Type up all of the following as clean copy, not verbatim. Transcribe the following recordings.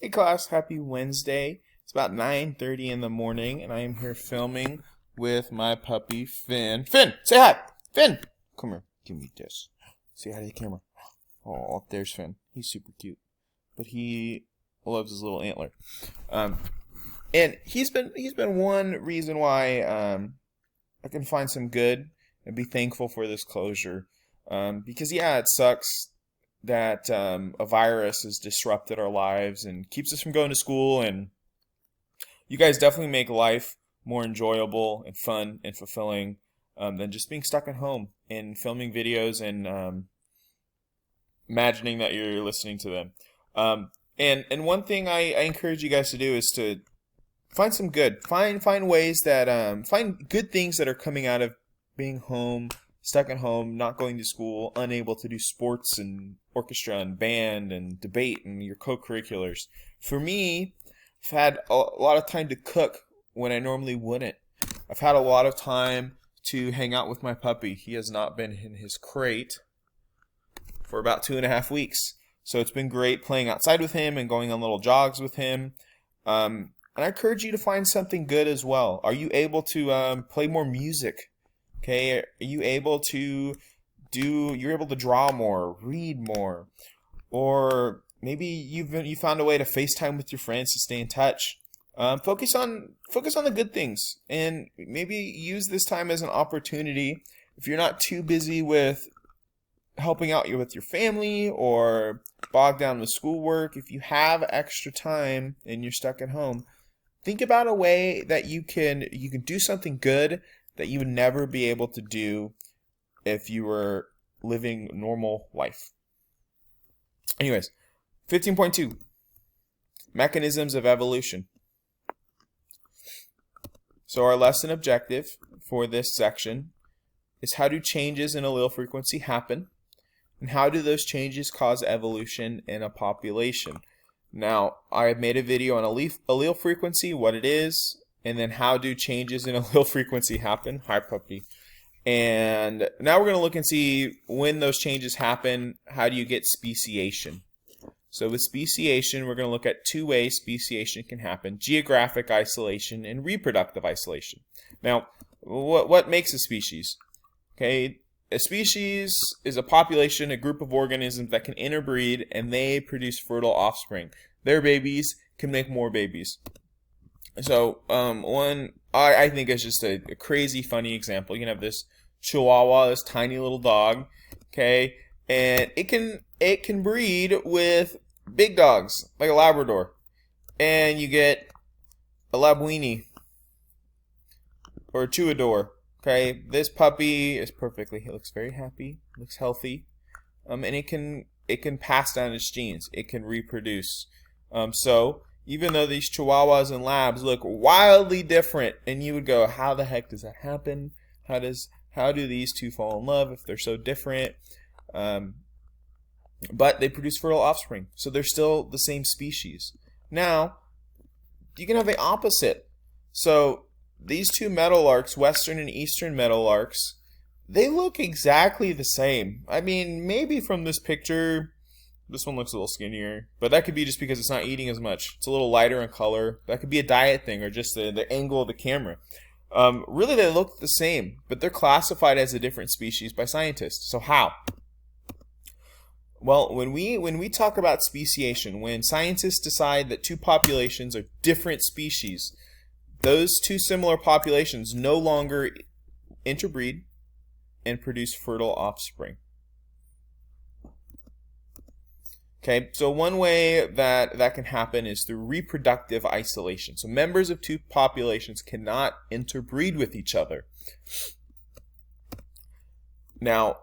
Hey class, happy Wednesday. It's about 9:30 in the morning and I am here filming with my puppy Finn. Finn, say hi. Finn, come here. Give me this. Say hi to the camera. Oh, there's Finn. He's super cute. But he loves his little antler. And he's been one reason why I can find some good and be thankful for this closure. Because yeah, it sucks that a virus has disrupted our lives and keeps us from going to school. And you guys definitely make life more enjoyable and fun and fulfilling than just being stuck at home and filming videos and imagining that you're listening to them. And one thing I encourage you guys to do is to find some good, find ways that find good things that are coming out of being home, stuck at home, not going to school, unable to do sports and orchestra and band and debate and your co-curriculars. For me, I've had a lot of time to cook when I normally wouldn't. I've had a lot of time to hang out with my puppy. He has not been in his crate for about 2.5 weeks. So it's been great playing outside with him and going on little jogs with him. And I encourage you to find something good as well. Are you able to play more music? Okay, are you able to you're able to draw more, read more, or maybe you found a way to FaceTime with your friends to stay in touch. Focus on the good things, and maybe use this time as an opportunity. If you're not too busy with helping out with your family or bogged down with schoolwork, if you have extra time and you're stuck at home, think about a way that you can do something good that you would never be able to do if you were living normal life. Anyways, 15.2, mechanisms of evolution. So our lesson objective for this section is how do changes in allele frequency happen, and how do those changes cause evolution in a population. Now, I have made a video on allele frequency, what it is, and then how do changes in allele frequency happen. Hi, puppy. And now we're going to look and see when those changes happen, how do you get speciation. So with speciation, we're going to look at two ways speciation can happen: geographic isolation and reproductive isolation. Now, what makes a species? Okay, a species is a population, a group of organisms that can interbreed and they produce fertile offspring. Their babies can make more babies. So one I think is just a crazy funny example. You can have this Chihuahua, this tiny little dog, okay, and it can breed with big dogs like a Labrador, and you get a Labwini or a Chuador. Okay, this puppy is he looks very happy, looks healthy, and it can pass down its genes. It can reproduce. So even though these Chihuahuas and Labs look wildly different, and you would go, how the heck does that happen? How do these two fall in love if they're so different? But they produce fertile offspring, so they're still the same species. Now, you can have the opposite. So these two meadowlarks, western and eastern meadowlarks, they look exactly the same. I mean, maybe from this picture, this one looks a little skinnier, but that could be just because it's not eating as much. It's a little lighter in color. That could be a diet thing or just the angle of the camera. Really, they look the same, but they're classified as a different species by scientists. So how? Well, when we talk about speciation, when scientists decide that two populations are different species, those two similar populations no longer interbreed and produce fertile offspring. Okay, so one way that can happen is through reproductive isolation. So members of two populations cannot interbreed with each other. Now,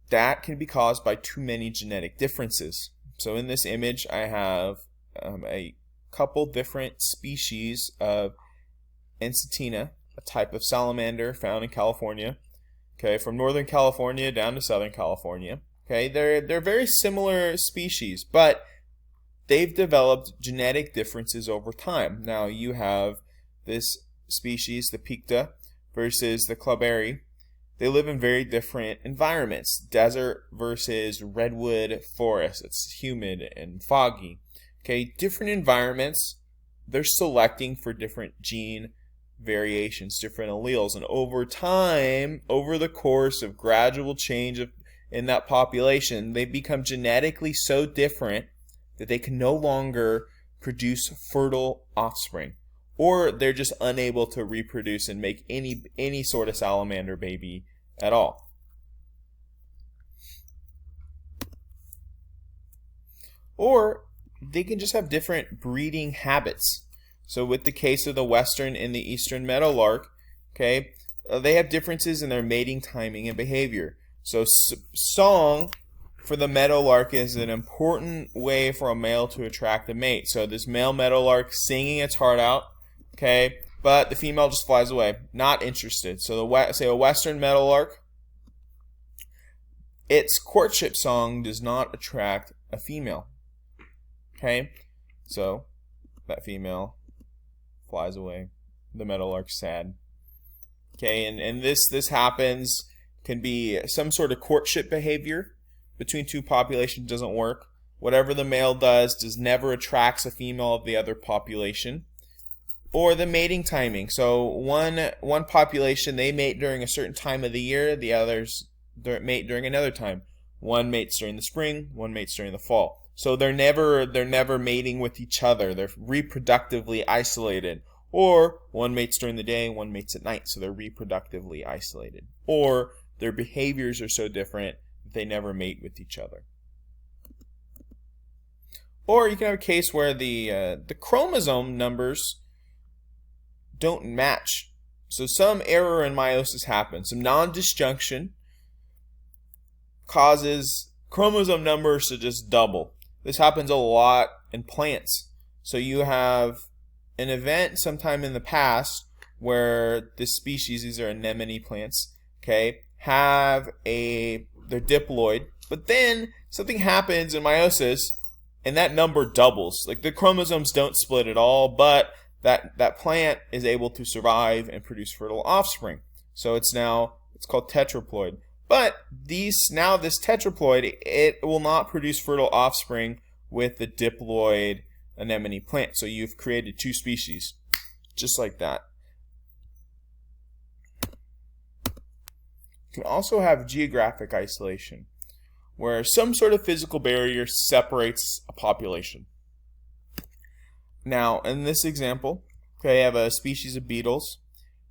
that can be caused by too many genetic differences. So in this image, I have a couple different species of Encetina, a type of salamander found in California. Okay, from Northern California down to Southern California. Okay, they're very similar species, but they've developed genetic differences over time. Now you have this species, the Picta, versus the Claberi. They live in very different environments. Desert versus redwood forest. It's humid and foggy. Okay, different environments, they're selecting for different gene variations, different alleles, and over time, over the course of gradual change in that population, they become genetically so different that they can no longer produce fertile offspring, or they're just unable to reproduce and make any sort of salamander baby at all. Or they can just have different breeding habits. So with the case of the western and the eastern meadowlark, okay, they have differences in their mating timing and behavior. So song for the meadowlark is an important way for a male to attract a mate. So this male meadowlark singing its heart out, okay, but the female just flies away, not interested. So say a western meadowlark, its courtship song does not attract a female. Okay, so that female flies away. The meadowlark's sad. Okay, and this happens, can be some sort of courtship behavior between two populations doesn't work. Whatever the male does never attracts a female of the other population. Or the mating timing. So one population, they mate during a certain time of the year, the others mate during another time. One mates during the spring, one mates during the fall. So they're never mating with each other. They're reproductively isolated. Or one mates during the day, one mates at night. So they're reproductively isolated. Or their behaviors are so different that they never mate with each other. Or you can have a case where the chromosome numbers don't match. So some error in meiosis happens. Some non-disjunction causes chromosome numbers to just double. This happens a lot in plants. So you have an event sometime in the past where this species, these are anemone plants, okay, they're diploid, but then something happens in meiosis and that number doubles. Like the chromosomes don't split at all, but that plant is able to survive and produce fertile offspring. So it's called tetraploid. But this tetraploid, it will not produce fertile offspring with the diploid anemone plant. So you've created two species, just like that. You can also have geographic isolation, where some sort of physical barrier separates a population. Now, in this example, okay, I have a species of beetles,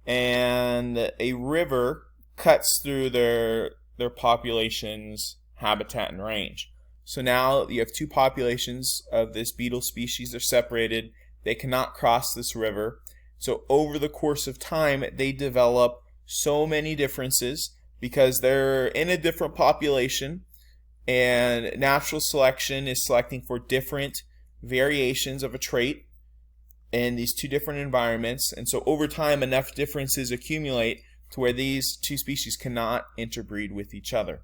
and a river cuts through their population's habitat and range. So now you have two populations of this beetle species. They're separated. They cannot cross this river. So over the course of time, they develop so many differences because they're in a different population, and natural selection is selecting for different variations of a trait in these two different environments. And so over time, enough differences accumulate to where these two species cannot interbreed with each other.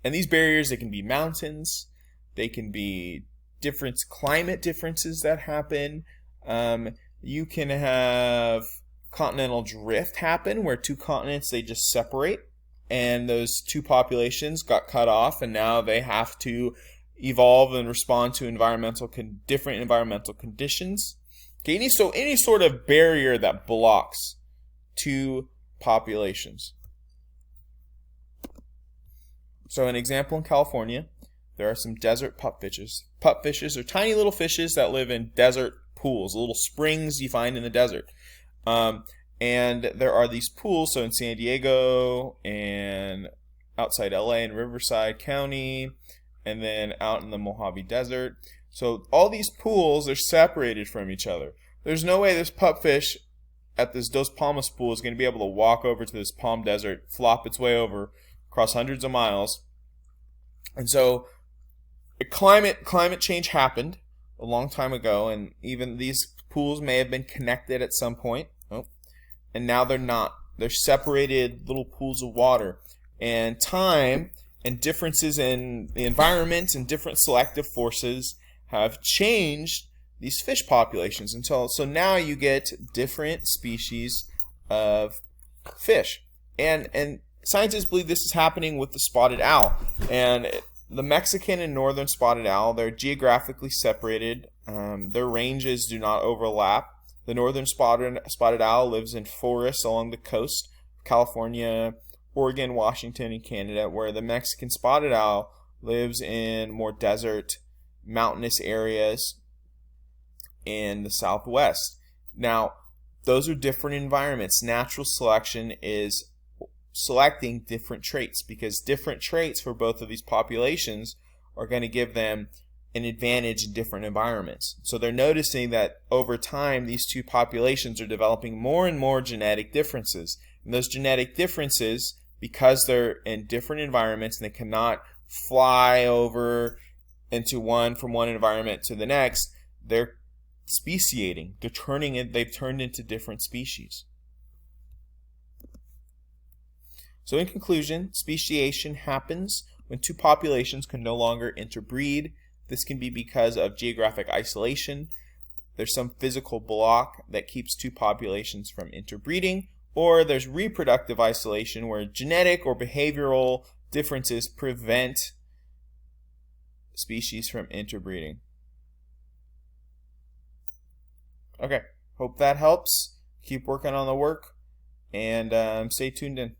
And these barriers, they can be mountains, they can be different climate differences that happen. You can have continental drift happen where two continents, they just separate, and those two populations got cut off, and now they have to evolve and respond to different environmental conditions. Okay, any sort of barrier that blocks two populations. So an example in California, there are some desert pupfishes. Pupfishes are tiny little fishes that live in desert pools, little springs you find in the desert. And there are these pools, so in San Diego and outside LA in Riverside County, and then out in the Mojave Desert. So all these pools are separated from each other. There's no way this pupfish at this Dos Palmas pool is going to be able to walk over to this palm desert, flop its way over, across hundreds of miles. And so climate change happened a long time ago, and even these pools may have been connected at some point. And now they're not. They're separated little pools of water. And time and differences in the environment and different selective forces have changed these fish populations so now you get different species of fish. And scientists believe this is happening with the spotted owl. And the Mexican and northern spotted owl, they're geographically separated. Their ranges do not overlap. The northern spotted owl lives in forests along the coast of California, Oregon, Washington, and Canada, where the Mexican spotted owl lives in more desert, mountainous areas in the Southwest. Now, those are different environments. Natural selection is selecting different traits, because different traits for both of these populations are going to give them an advantage in different environments. So they're noticing that over time these two populations are developing more and more genetic differences. And those genetic differences, because they're in different environments and they cannot fly over from one environment to the next, they're speciating. They've turned into different species. So in conclusion, speciation happens when two populations can no longer interbreed. This can be because of geographic isolation. There's some physical block that keeps two populations from interbreeding, or there's reproductive isolation where genetic or behavioral differences prevent species from interbreeding. Okay, hope that helps. Keep working on the work and stay tuned in.